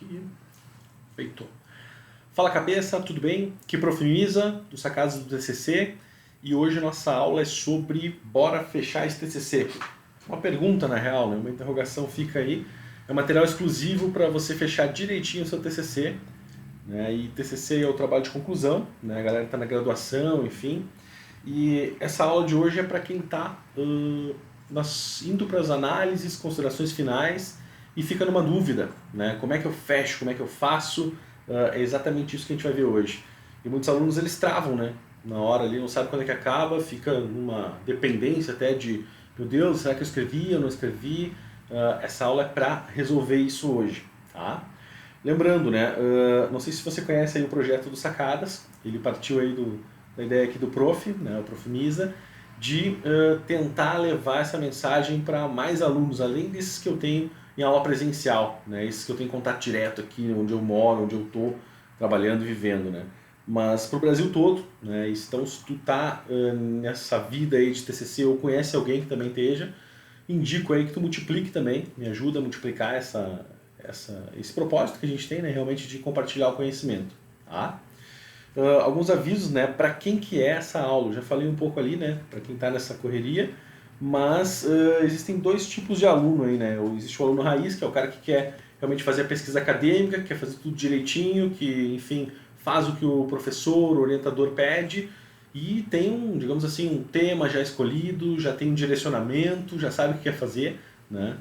Aqui. Feito. Fala cabeça, tudo bem? Aqui Prof. Misa, do Sacadas do TCC, e hoje a nossa aula é sobre bora fechar esse TCC. Uma pergunta na real, né? Uma interrogação fica aí. É um material exclusivo para você fechar direitinho o seu TCC, né? E TCC é o trabalho de conclusão, né? A galera está na graduação, enfim. E essa aula de hoje é para quem está indo para as análises, considerações finais e fica numa dúvida, né? Como é que eu fecho, como é que eu faço? É exatamente isso que a gente vai ver hoje. E muitos alunos eles travam, né? Na hora ali, não sabe quando é que acaba, fica numa dependência até de, meu Deus, será que eu escrevi ou não escrevi? Essa aula é para resolver isso hoje, tá? Lembrando, né? Não sei se você conhece aí o projeto do Sacadas, ele partiu aí da ideia aqui do Prof, né? O Prof. Misa, de tentar levar essa mensagem para mais alunos, além desses que eu tenho em aula presencial, né? Esses que eu tenho contato direto aqui, onde eu moro, onde eu estou trabalhando e vivendo, né? Mas para o Brasil todo, né? Então, se tu tá nessa vida aí de TCC ou conhece alguém que também esteja, indico aí que tu multiplique também, me ajuda a multiplicar esse propósito que a gente tem, né? Realmente de compartilhar o conhecimento, tá? Alguns avisos, né, para quem que é essa aula. Eu já falei um pouco ali, né, para quem está nessa correria, mas existem dois tipos de aluno aí, né. Existe o aluno raiz, que é o cara que quer realmente fazer a pesquisa acadêmica, que quer fazer tudo direitinho, que, enfim, faz o que o professor, o orientador pede, e tem digamos assim, um tema já escolhido, já tem um direcionamento, já sabe o que quer fazer, né.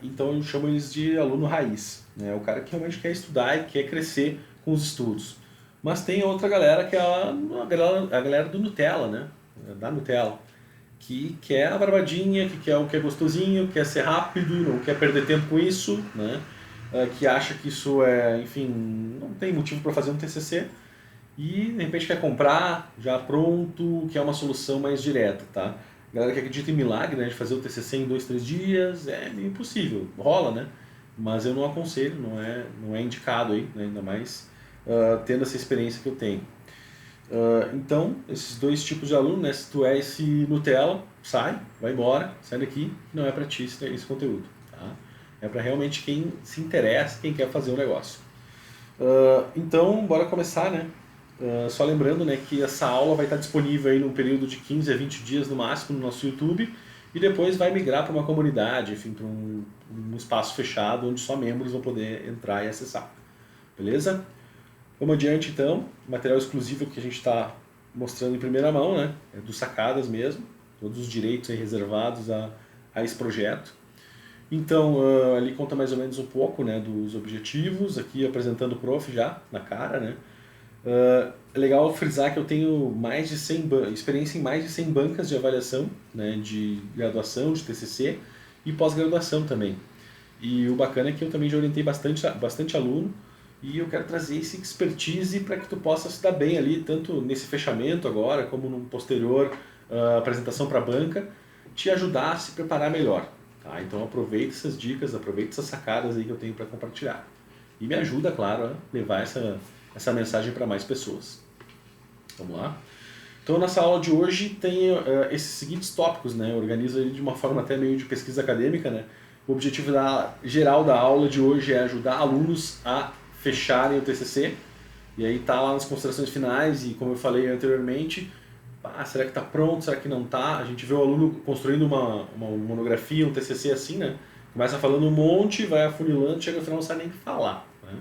Então eu chamo eles de aluno raiz, né, o cara que realmente quer estudar e quer crescer com os estudos. Mas tem outra galera que é a galera do Nutella, né? Da Nutella. Que quer a barbadinha, que quer o que é gostosinho, quer ser rápido, não quer perder tempo com isso, né? Que acha que isso é, enfim, não tem motivo para fazer um TCC e de repente quer comprar já pronto, quer uma solução mais direta, tá? Galera que acredita em milagre, né? De fazer o TCC em 2, 3 dias, é meio impossível, rola, né? Mas eu não aconselho, não é indicado aí, né? Ainda mais tendo essa experiência que eu tenho. Então, esses dois tipos de aluno, né? Se tu é esse Nutella, vai embora, sai daqui, não é para ti esse conteúdo, tá? É para realmente quem se interessa, quem quer fazer o negócio. Então, bora começar, né? Só lembrando, né, que essa aula vai estar disponível aí num período de 15 a 20 dias no máximo no nosso YouTube e depois vai migrar para uma comunidade, enfim, para um espaço fechado onde só membros vão poder entrar e acessar. Beleza? Vamos adiante então, material exclusivo que a gente está mostrando em primeira mão, né? É do Sacadas mesmo, todos os direitos aí reservados a esse projeto. Então, ali conta mais ou menos um pouco, né, dos objetivos, aqui apresentando o Prof já na cara, né? É legal frisar que eu tenho mais de 100 experiência em mais de 100 bancas de avaliação, né, de graduação, de TCC e pós-graduação também. E o bacana é que eu também já orientei bastante aluno, e eu quero trazer esse expertise para que tu possa se dar bem ali, tanto nesse fechamento agora, como num posterior apresentação para a banca, te ajudar a se preparar melhor. Tá? Então aproveita essas dicas, aproveita essas sacadas aí que eu tenho para compartilhar. E me ajuda, claro, a levar essa mensagem para mais pessoas. Vamos lá? Então, nessa aula de hoje tem esses seguintes tópicos, né? Eu organizo ele de uma forma até meio de pesquisa acadêmica, né? O objetivo geral da aula de hoje é ajudar alunos a fecharem o TCC, e aí tá lá nas considerações finais, e como eu falei anteriormente, será que está pronto, será que não está? A gente vê o aluno construindo uma monografia, um TCC assim, né? Começa falando um monte, vai afunilando, chega no final não sabe nem o que falar, né?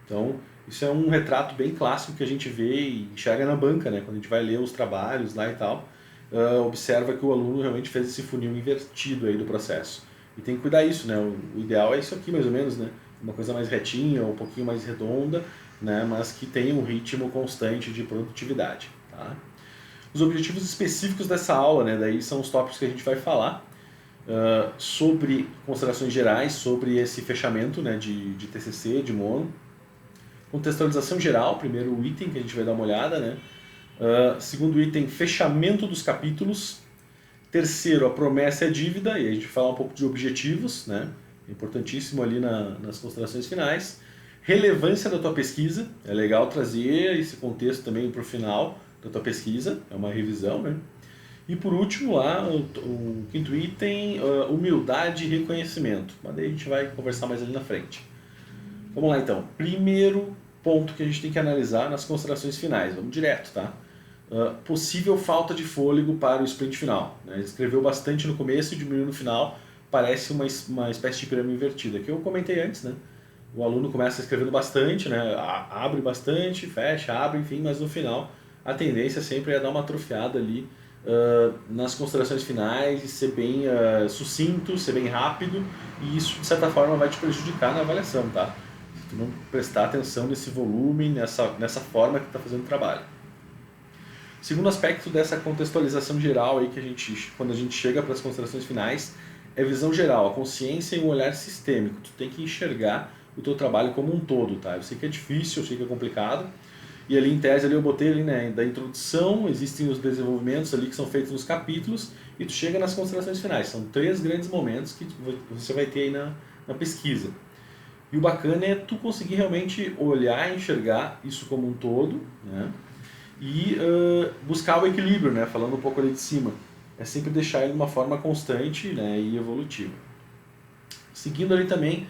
Então, isso é um retrato bem clássico que a gente vê e enxerga na banca, né? Quando a gente vai ler os trabalhos lá e tal, observa que o aluno realmente fez esse funil invertido aí do processo. E tem que cuidar isso, né? O ideal é isso aqui, mais ou menos, né? Uma coisa mais retinha, um pouquinho mais redonda, né? Mas que tenha um ritmo constante de produtividade, tá? Os objetivos específicos dessa aula, né? Daí são os tópicos que a gente vai falar sobre considerações gerais, sobre esse fechamento, né? de TCC, de mono. Contextualização geral, primeiro item que a gente vai dar uma olhada, né? Segundo item, fechamento dos capítulos. Terceiro, a promessa e a dívida, e a gente vai falar um pouco de objetivos, né? Importantíssimo ali nas considerações finais. Relevância da tua pesquisa, é legal trazer esse contexto também para o final da tua pesquisa, é uma revisão, né? E por último lá, o quinto item, humildade e reconhecimento, mas daí a gente vai conversar mais ali na frente. Vamos lá então. Primeiro ponto que a gente tem que analisar nas considerações finais. Vamos direto, tá? Possível falta de fôlego para o sprint final. Né? Escreveu bastante no começo e diminuiu no final. Parece uma espécie de pirâmide invertida, que eu comentei antes, né? O aluno começa escrevendo bastante, né? Abre bastante, fecha, abre, enfim, mas no final a tendência sempre é dar uma atrofiada ali nas considerações finais e ser bem sucinto, ser bem rápido, e isso de certa forma vai te prejudicar na avaliação, tá? Se tu não prestar atenção nesse volume, nessa forma que tu está fazendo o trabalho. Segundo aspecto dessa contextualização geral aí quando a gente chega para as considerações finais, é visão geral, a consciência e um olhar sistêmico. Tu tem que enxergar o teu trabalho como um todo, tá? Eu sei que é difícil, eu sei que é complicado, e ali em tese ali eu botei ali, né, da introdução, existem os desenvolvimentos ali que são feitos nos capítulos, e tu chega nas considerações finais. São 3 grandes momentos que você vai ter aí na pesquisa. E o bacana é tu conseguir realmente olhar e enxergar isso como um todo, né? E buscar o equilíbrio, né? Falando um pouco ali de cima. É sempre deixar ele de uma forma constante, né, e evolutiva. Seguindo ali também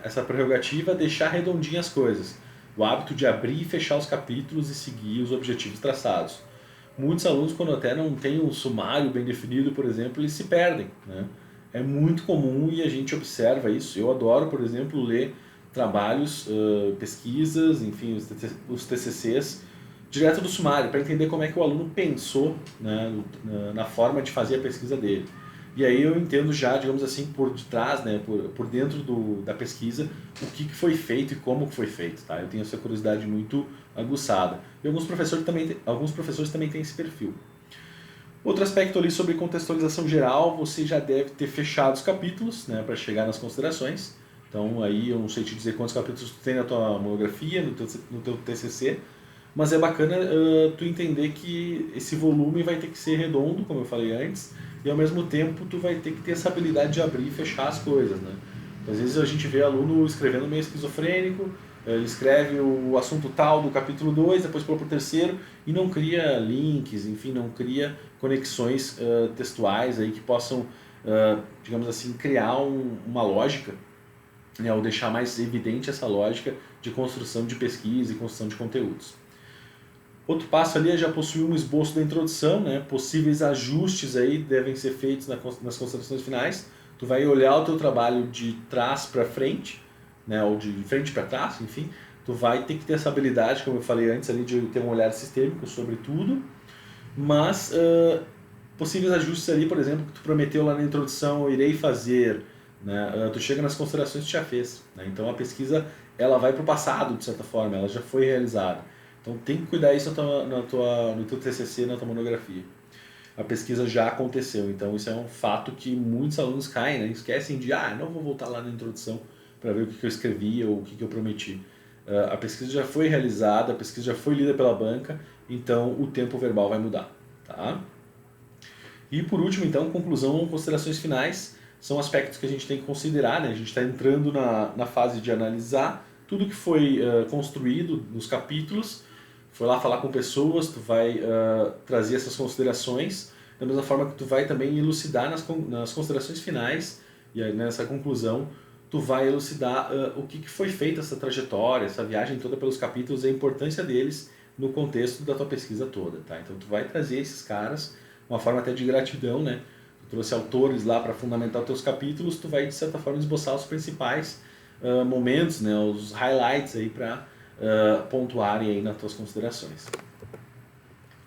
essa prerrogativa, deixar redondinhas as coisas. O hábito de abrir e fechar os capítulos e seguir os objetivos traçados. Muitos alunos, quando até não tem um sumário bem definido, por exemplo, eles se perdem, né? É muito comum e a gente observa isso. Eu adoro, por exemplo, ler trabalhos, pesquisas, enfim, os TCCs, direto do sumário, para entender como é que o aluno pensou, né, na forma de fazer a pesquisa dele. E aí eu entendo já, digamos assim, por detrás, né, por dentro da pesquisa, o que foi feito e como foi feito, tá? Eu tenho essa curiosidade muito aguçada. E alguns professores também têm esse perfil. Outro aspecto ali sobre contextualização geral, você já deve ter fechado os capítulos, né, para chegar nas considerações. Então aí eu não sei te dizer quantos capítulos tu tem na tua monografia, no teu TCC, mas é bacana tu entender que esse volume vai ter que ser redondo, como eu falei antes, e ao mesmo tempo tu vai ter que ter essa habilidade de abrir e fechar as coisas, né? Às vezes a gente vê aluno escrevendo meio esquizofrênico, ele escreve o assunto tal do capítulo 2, depois pula para o terceiro e não cria links, enfim, não cria conexões textuais aí que possam, digamos assim, criar uma lógica, né, ou deixar mais evidente essa lógica de construção de pesquisa e construção de conteúdos. Outro passo ali é já possuir um esboço da introdução, né? Possíveis ajustes aí devem ser feitos nas considerações finais. Tu vai olhar o teu trabalho de trás para frente, né? Ou de frente para trás, enfim. Tu vai ter que ter essa habilidade, como eu falei antes, ali, de ter um olhar sistêmico sobre tudo. Mas possíveis ajustes ali, por exemplo, que tu prometeu lá na introdução, eu irei fazer, né? Tu chega nas considerações que tu já fez, né? Então a pesquisa ela vai para o passado, de certa forma, ela já foi realizada. Então tem que cuidar isso no teu TCC, na tua monografia. A pesquisa já aconteceu, então isso é um fato que muitos alunos caem, né? Esquecem de, não vou voltar lá na introdução para ver o que eu escrevi ou o que eu prometi. A pesquisa já foi realizada, a pesquisa já foi lida pela banca, então o tempo verbal vai mudar, tá? E por último, então, conclusão, considerações finais, são aspectos que a gente tem que considerar, né? A gente está entrando na fase de analisar tudo que foi construído nos capítulos, foi lá falar com pessoas, tu vai trazer essas considerações, da mesma forma que tu vai também elucidar nas considerações finais, e aí nessa conclusão tu vai elucidar o que foi feito essa trajetória, essa viagem toda pelos capítulos e a importância deles no contexto da tua pesquisa toda, tá? Então tu vai trazer esses caras, uma forma até de gratidão, né? Tu trouxe autores lá para fundamentar os teus capítulos, tu vai de certa forma esboçar os principais momentos, né? Os highlights aí para pontuarem aí nas tuas considerações.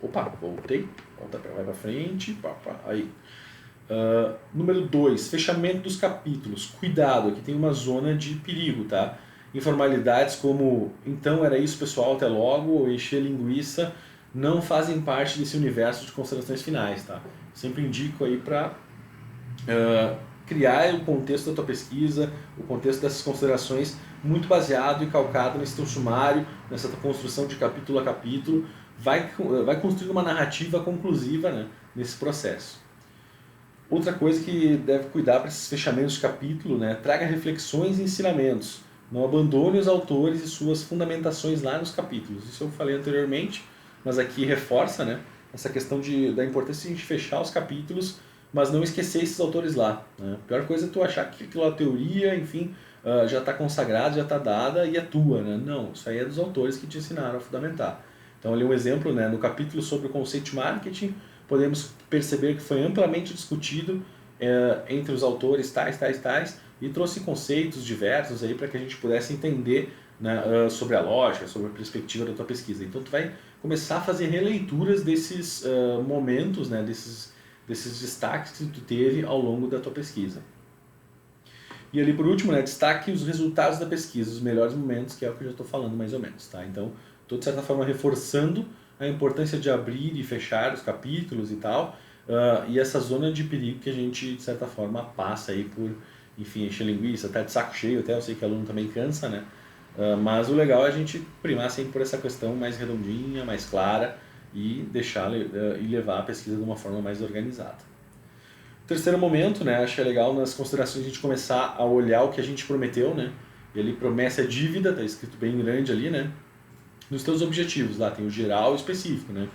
Opa, voltei. Vai para frente. Aí. Número 2, fechamento dos capítulos. Cuidado, aqui tem uma zona de perigo, tá? Informalidades como então era isso pessoal, até logo, ou encher linguiça, não fazem parte desse universo de considerações finais, tá? Sempre indico aí para criar o contexto da tua pesquisa, o contexto dessas considerações, muito baseado e calcado nesse teu sumário, nessa tua construção de capítulo a capítulo, vai construindo uma narrativa conclusiva, né, nesse processo. Outra coisa que deve cuidar para esses fechamentos de capítulo, né, traga reflexões e ensinamentos. Não abandone os autores e suas fundamentações lá nos capítulos. Isso eu falei anteriormente, mas aqui reforça, né, essa questão da importância de a gente fechar os capítulos mas não esquecer esses autores lá, né? A pior coisa é tu achar que aquela teoria, enfim, já está consagrada, já está dada e é tua, né? Não, isso aí é dos autores que te ensinaram a fundamentar. Então ali um exemplo, né, no capítulo sobre o conceito de marketing, podemos perceber que foi amplamente discutido entre os autores tais, e trouxe conceitos diversos aí para que a gente pudesse entender, né, sobre a lógica, sobre a perspectiva da tua pesquisa. Então tu vai começar a fazer releituras desses momentos, né, desses destaques que tu teve ao longo da tua pesquisa. E ali por último, né, destaque os resultados da pesquisa, os melhores momentos, que é o que eu já estou falando mais ou menos. Tá? Então, estou de certa forma reforçando a importância de abrir e fechar os capítulos e tal, e essa zona de perigo que a gente, de certa forma, passa aí por, enfim, encher linguiça, até de saco cheio, até eu sei que aluno também cansa, né? Mas o legal é a gente primar sempre por essa questão mais redondinha, mais clara, e deixar e levar a pesquisa de uma forma mais organizada. Terceiro momento, né, acho que é legal nas considerações a gente começar a olhar o que a gente prometeu, né? E ali promessa é dívida, tá escrito bem grande ali, né? Nos teus objetivos, lá tem o geral e o específico, né?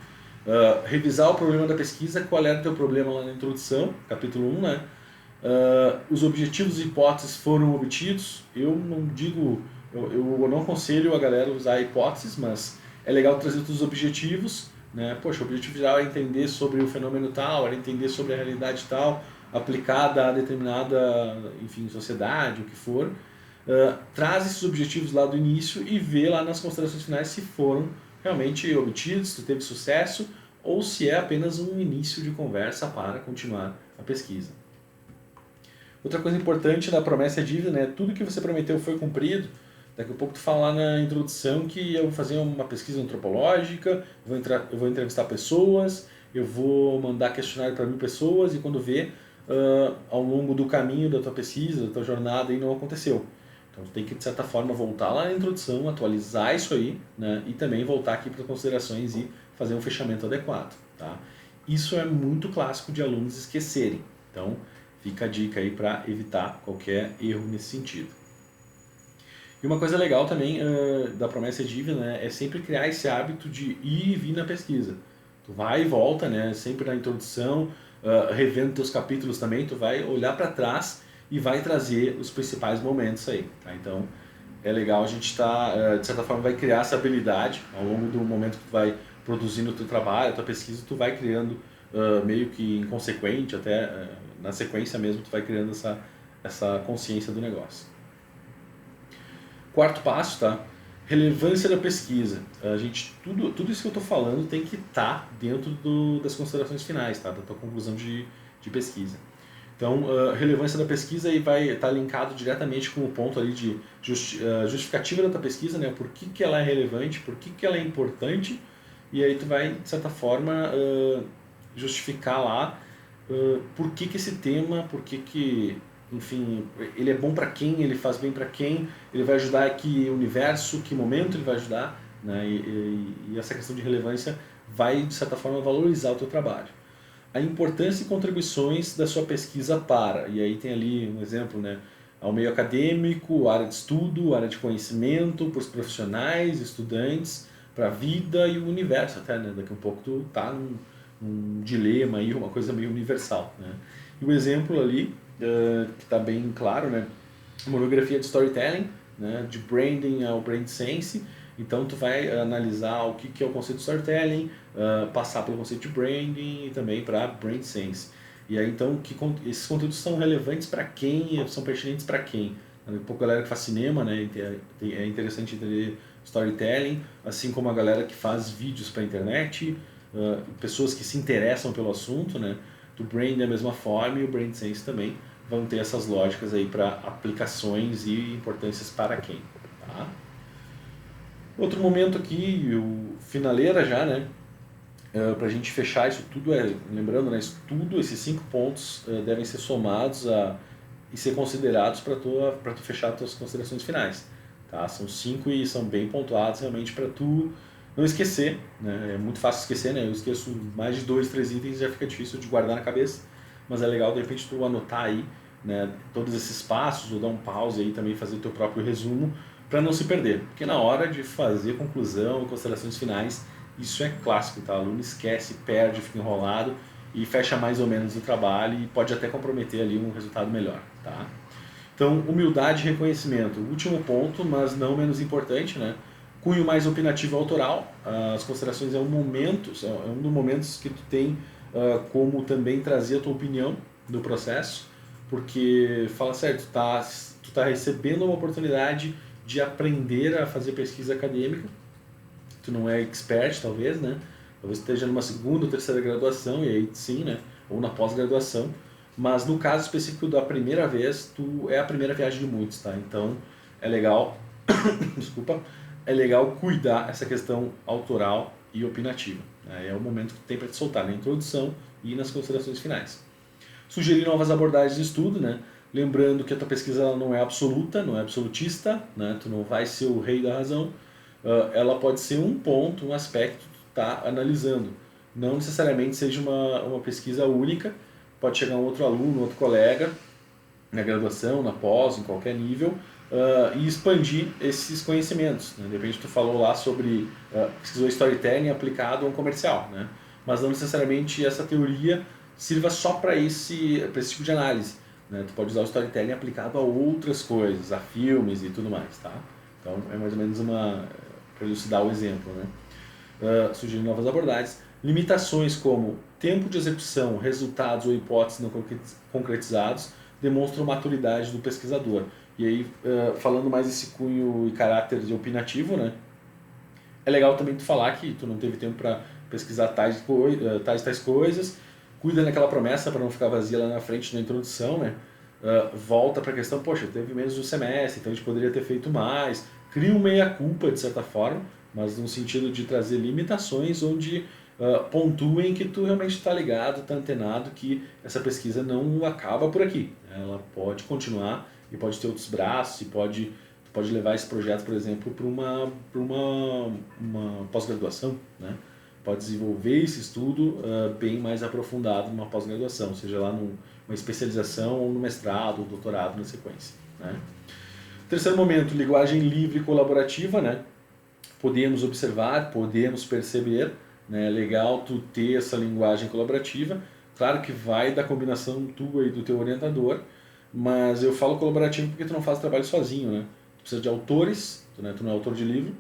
Revisar o problema da pesquisa, qual era o teu problema lá na introdução, capítulo 1, né? Os objetivos e hipóteses foram obtidos. Eu não digo, eu não aconselho a galera usar hipóteses, mas é legal trazer todos os objetivos, né? Poxa, o objetivo geral é entender sobre o fenômeno tal, era entender sobre a realidade tal, aplicada a determinada, enfim, sociedade, o que for. Traz esses objetivos lá do início e vê lá nas considerações finais se foram realmente obtidos, se teve sucesso, ou se é apenas um início de conversa para continuar a pesquisa. Outra coisa importante da promessa é dívida, né? Tudo que você prometeu foi cumprido. Daqui a pouco tu fala lá na introdução que eu vou fazer uma pesquisa antropológica, eu vou entrevistar pessoas, eu vou mandar questionário para 1000 pessoas, e quando vê, ao longo do caminho da tua pesquisa, da tua jornada, aí não aconteceu. Então tu tem que, de certa forma, voltar lá na introdução, atualizar isso aí, né? E também voltar aqui para as considerações e fazer um fechamento adequado. Tá? Isso é muito clássico de alunos esquecerem. Então fica a dica aí para evitar qualquer erro nesse sentido. E uma coisa legal também da promessa de dívida, né, é sempre criar esse hábito de ir e vir na pesquisa. Tu vai e volta, né, sempre na introdução, revendo teus capítulos também, tu vai olhar para trás e vai trazer os principais momentos aí. Tá? Então é legal a gente estar, de certa forma, vai criar essa habilidade ao longo do momento que tu vai produzindo o teu trabalho, a tua pesquisa, tu vai criando meio que inconsequente, até na sequência mesmo, tu vai criando essa consciência do negócio. Quarto passo, tá? Relevância da pesquisa. A gente, tudo isso que eu estou falando tem que estar dentro das considerações finais, tá? Da tua conclusão de pesquisa. Então, relevância da pesquisa aí vai estar linkado diretamente com o ponto ali de justificativa da tua pesquisa, né? Por que ela é relevante, por que ela é importante, e aí tu vai, de certa forma, justificar lá por que esse tema, enfim, ele é bom para quem, ele faz bem para quem, ele vai ajudar que universo, que momento ele vai ajudar, né? E essa questão de relevância vai, de certa forma, valorizar o teu trabalho. A importância e contribuições da sua pesquisa para, e aí tem ali um exemplo, né? Ao meio acadêmico, área de estudo, área de conhecimento, para os profissionais, estudantes, para a vida e o universo até, né? Daqui a pouco tu tá num dilema aí, uma coisa meio universal, né? E o exemplo ali, que está bem claro, né? Monografia de storytelling, né? De branding ao brand sense. Então tu vai analisar o que é o conceito de storytelling, passar pelo conceito de branding e também para brand sense. E aí então esses conteúdos são relevantes para quem, são pertinentes para quem. Um pouco a galera que faz cinema, né? É interessante entender storytelling, assim como a galera que faz vídeos para a internet, pessoas que se interessam pelo assunto, né? Do brand da mesma forma, e o brand sense também vão ter essas lógicas aí para aplicações e importâncias para quem, tá? Outro momento aqui, o finaleira já, né? Para a gente fechar isso tudo, lembrando, né? Esses 5 pontos devem ser somados e ser considerados para tu fechar as tuas considerações finais, tá? São 5 e são bem pontuados realmente para tu não esquecer, né? É muito fácil esquecer, né? Eu esqueço mais de 2, 3 itens, já fica difícil de guardar na cabeça, mas é legal de repente tu anotar aí, né, todos esses passos, ou dar um pause aí também, fazer o teu próprio resumo, para não se perder, porque na hora de fazer conclusão e considerações finais, isso é clássico, tá? O aluno esquece, perde, fica enrolado, e fecha mais ou menos o trabalho e pode até comprometer ali um resultado melhor, tá? Então, humildade e reconhecimento. Último ponto, mas não menos importante, né? Cunho mais opinativo e autoral. As considerações é um dos momentos que tu tem como também trazer a tua opinião do processo, porque, fala sério, tu tá recebendo uma oportunidade de aprender a fazer pesquisa acadêmica, tu não é expert, talvez, né? Talvez esteja numa segunda ou terceira graduação, e aí sim, né? Ou na pós-graduação. Mas no caso específico da primeira vez, tu é a primeira viagem de muitos, tá? Então é legal, desculpa, é legal cuidar essa questão autoral e opinativa. Né? É o momento que tu tem para te soltar na introdução e nas considerações finais. Sugerir novas abordagens de estudo, né? Lembrando que a tua pesquisa ela não é absoluta, não é absolutista, né? Tu não vai ser o rei da razão. Ela pode ser um ponto, um aspecto que tu está analisando. Não necessariamente seja uma pesquisa única, pode chegar um outro aluno, outro colega, na graduação, na pós, em qualquer nível, e expandir esses conhecimentos. Né? De repente tu falou lá sobre, pesquisou storytelling aplicado a um comercial, né? Mas não necessariamente essa teoria sirva só para esse tipo de análise. Né? Tu pode usar o storytelling aplicado a outras coisas, a filmes e tudo mais, tá? Então é mais ou menos para elucidar o exemplo, né? Sugerir novas abordagens. Limitações como tempo de execução, resultados ou hipóteses não concretizados demonstram maturidade do pesquisador. E aí, falando mais esse cunho e caráter de opinativo, né? É legal também tu falar que tu não teve tempo para pesquisar tais coisas, cuida daquela promessa para não ficar vazia lá na frente na introdução, né? Volta para a questão, poxa, teve menos de um semestre, então a gente poderia ter feito mais, cria um meia-culpa de certa forma, mas no sentido de trazer limitações onde pontuem que tu realmente está ligado, está antenado, que essa pesquisa não acaba por aqui. Ela pode continuar e pode ter outros braços e pode levar esse projeto, por exemplo, para uma pós-graduação, né? Pode desenvolver esse estudo bem mais aprofundado numa pós-graduação, seja lá numa especialização ou no mestrado ou doutorado na sequência, né? Terceiro momento, linguagem livre e colaborativa, né? Podemos observar, podemos perceber, né? É legal tu ter essa linguagem colaborativa. Claro que vai da combinação tua e do teu orientador, mas eu falo colaborativo porque tu não faz o trabalho sozinho, né? Tu precisa de autores, tu não é autor de livro,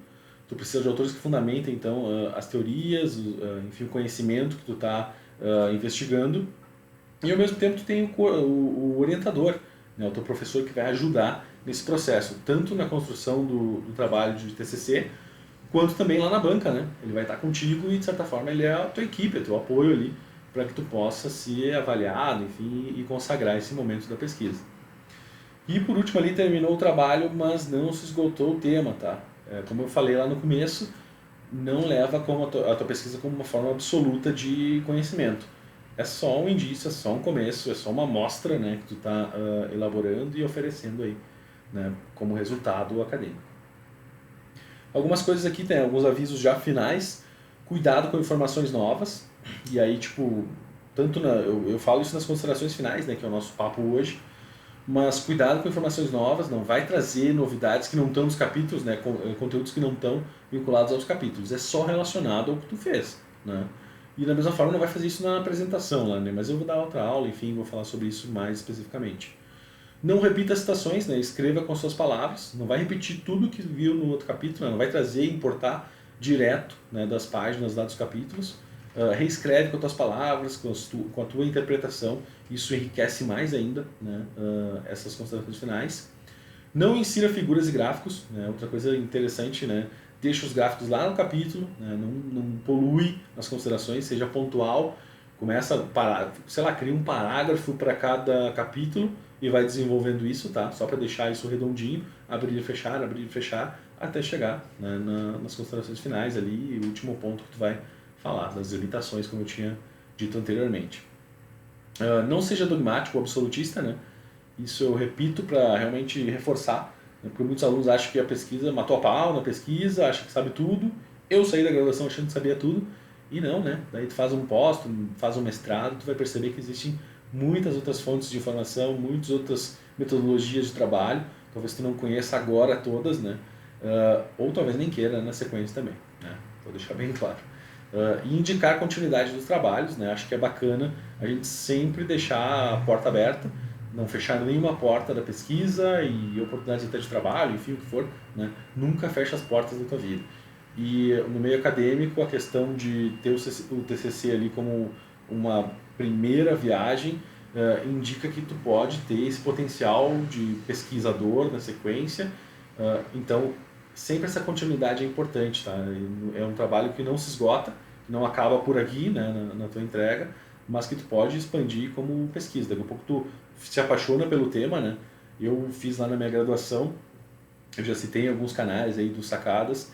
tu precisa de autores que fundamentem então as teorias, enfim, o conhecimento que tu está investigando, e ao mesmo tempo tu tem o orientador, né? O teu professor que vai ajudar nesse processo, tanto na construção do trabalho de TCC, quanto também lá na banca, né? Ele vai estar contigo e, de certa forma, ele é a tua equipe, é teu apoio ali, para que tu possa ser avaliado, enfim, e consagrar esse momento da pesquisa. E, por último, ali terminou o trabalho, mas não se esgotou o tema, tá? Como eu falei lá no começo, não leva a tua pesquisa como uma forma absoluta de conhecimento. É só um indício, é só um começo, é só uma amostra, né, que tu está elaborando e oferecendo aí, né, como resultado acadêmico. Algumas coisas aqui, tem alguns avisos já finais. Cuidado com informações novas. E aí, tipo, eu falo isso nas considerações finais, né, que é o nosso papo hoje. Mas cuidado com informações novas, não vai trazer novidades que não estão nos capítulos, né, conteúdos que não estão vinculados aos capítulos. É só relacionado ao que tu fez, né? E da mesma forma não vai fazer isso na apresentação lá, né? Mas eu vou dar outra aula, enfim, vou falar sobre isso mais especificamente. Não repita citações, né? Escreva com suas palavras. Não vai repetir tudo que viu no outro capítulo, né? Não vai trazer e importar direto, né, das páginas lá dos capítulos. Reescreve com as tuas palavras, com a tua interpretação. Isso enriquece mais ainda, né, essas considerações finais. Não insira figuras e gráficos, né? Outra coisa interessante, né? Deixa os gráficos lá no capítulo, né? Não polui as considerações, seja pontual. Começa, sei lá, cria um parágrafo para cada capítulo e vai desenvolvendo isso, tá? Só para deixar isso redondinho, abrir e fechar, até chegar, né, nas considerações finais ali, e o último ponto que tu vai falar, das limitações, como eu tinha dito anteriormente. Não seja dogmático ou absolutista, né? Isso eu repito para realmente reforçar, né? Porque muitos alunos acham que a pesquisa matou a pau na pesquisa, acham que sabe tudo. Eu saí da graduação achando que sabia tudo, e não, né? Daí tu faz um pós, tu faz um mestrado, tu vai perceber que existem muitas outras fontes de informação, muitas outras metodologias de trabalho, talvez tu não conheça agora todas, né? Ou talvez nem queira na sequência também, né? Vou deixar bem claro. e indicar continuidade dos trabalhos, né? Acho que é bacana a gente sempre deixar a porta aberta, não fechar nenhuma porta da pesquisa e oportunidades até de trabalho, enfim, o que for, né? Nunca fecha as portas da tua vida. E no meio acadêmico, a questão de ter o TCC ali como uma primeira viagem indica que tu pode ter esse potencial de pesquisador na sequência. Então, sempre essa continuidade é importante, tá? É um trabalho que não se esgota, que não acaba por aqui, né, na tua entrega, mas que tu pode expandir como pesquisa. Daqui a pouco tu se apaixona pelo tema, né? Eu fiz lá na minha graduação, eu já citei em alguns canais aí dos Sacadas,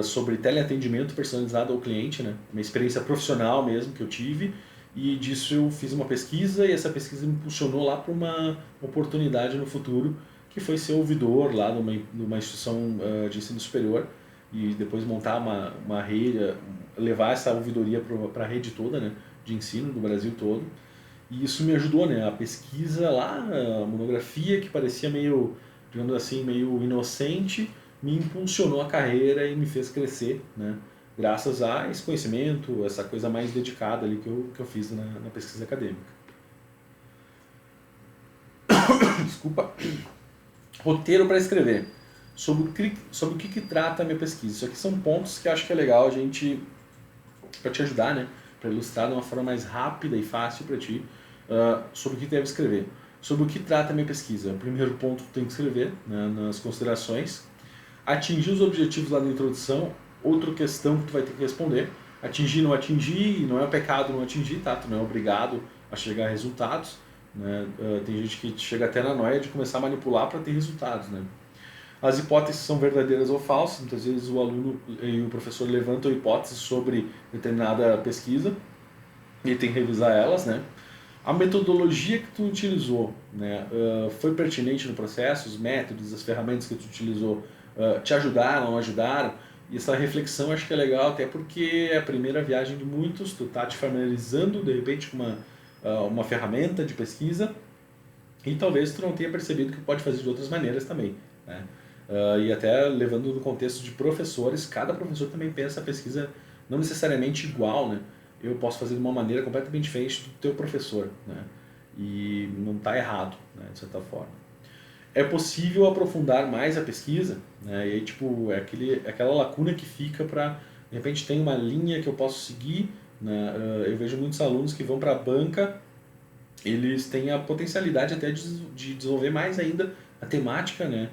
sobre teleatendimento personalizado ao cliente, né? Uma experiência profissional mesmo que eu tive, e disso eu fiz uma pesquisa e essa pesquisa me impulsionou lá para uma oportunidade no futuro, que foi ser ouvidor lá numa instituição de ensino superior e depois montar uma rede, levar essa ouvidoria para a rede toda, né, de ensino do Brasil todo. E isso me ajudou, né? A pesquisa lá, a monografia que parecia meio, digamos assim, meio inocente, me impulsionou a carreira e me fez crescer, né? Graças a esse conhecimento, essa coisa mais dedicada ali que eu fiz na pesquisa acadêmica. Desculpa. Roteiro para escrever. Sobre o que trata a minha pesquisa. Isso aqui são pontos que eu acho que é legal a gente, para te ajudar, né? Para ilustrar de uma forma mais rápida e fácil para ti, sobre o que deve escrever. Sobre o que trata a minha pesquisa. O primeiro ponto que tu tem que escrever, né, nas considerações. Atingir os objetivos lá da introdução. Outra questão que tu vai ter que responder. Atingir, não é pecado não atingir, tá? Tu não é obrigado a chegar a resultados. Né? Tem gente que chega até na noia de começar a manipular para ter resultados, né? As hipóteses são verdadeiras ou falsas, muitas vezes o aluno e o professor levantam hipóteses sobre determinada pesquisa e tem que revisar elas, né? A metodologia que tu utilizou, né, foi pertinente no processo, os métodos, as ferramentas que tu utilizou te ajudaram, não ajudaram? E essa reflexão acho que é legal, até porque é a primeira viagem de muitos, tu tá te familiarizando de repente com uma ferramenta de pesquisa e talvez tu não tenha percebido que pode fazer de outras maneiras também, né? E até levando no contexto de professores, cada professor também pensa a pesquisa não necessariamente igual, né? Eu posso fazer de uma maneira completamente diferente do teu professor, né? E não está errado, né, de certa forma. É possível aprofundar mais a pesquisa, né? E aí, tipo, é aquela lacuna que fica para, de repente, tem uma linha que eu posso seguir, né? Eu vejo muitos alunos que vão para a banca, eles têm a potencialidade até de desenvolver mais ainda a temática, né,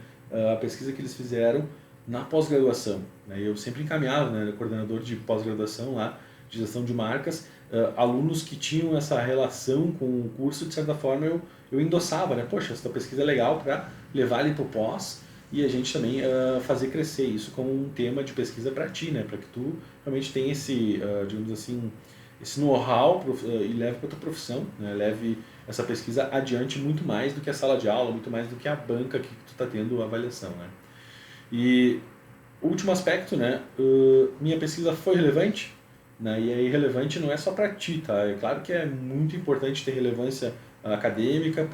a pesquisa que eles fizeram na pós-graduação. Né? Eu sempre encaminhava, né, coordenador de pós-graduação lá, de gestão de marcas, alunos que tinham essa relação com o curso, de certa forma eu endossava, né, poxa, essa pesquisa é legal para levar ele para o pós e a gente também fazer crescer isso como um tema de pesquisa para ti, né, para que tu realmente tenha esse, digamos assim, esse know-how e leve para a tua profissão, né? Leve essa pesquisa adiante muito mais do que a sala de aula, muito mais do que a banca que tu está tendo avaliação, né? E último aspecto, né? Minha pesquisa foi relevante, né? E aí relevante não é só para ti, tá? É claro que é muito importante ter relevância acadêmica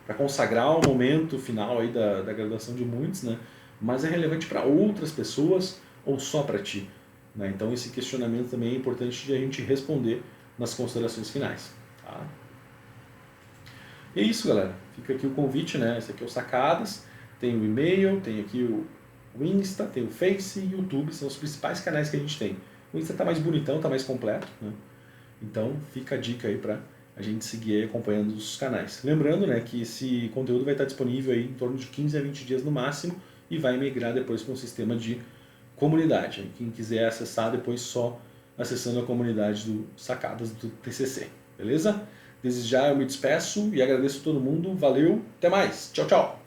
para consagrar o momento final aí da graduação de muitos, né? Mas é relevante para outras pessoas ou só para ti? Né? Então esse questionamento também é importante de a gente responder nas considerações finais. Tá? E é isso, galera. Fica aqui o convite, né? Esse aqui é o Sacadas, tem o e-mail, tem aqui o Insta, tem o Face e o YouTube, são os principais canais que a gente tem. O Insta tá mais bonitão, tá mais completo, né? Então fica a dica aí para a gente seguir aí acompanhando os canais. Lembrando, né, que esse conteúdo vai estar disponível aí em torno de 15 a 20 dias no máximo e vai migrar depois para um sistema de comunidade. Quem quiser acessar depois só acessando a comunidade do Sacadas do TCC. Beleza? Desde já eu me despeço e agradeço a todo mundo. Valeu, até mais. Tchau, tchau.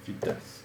Fitas.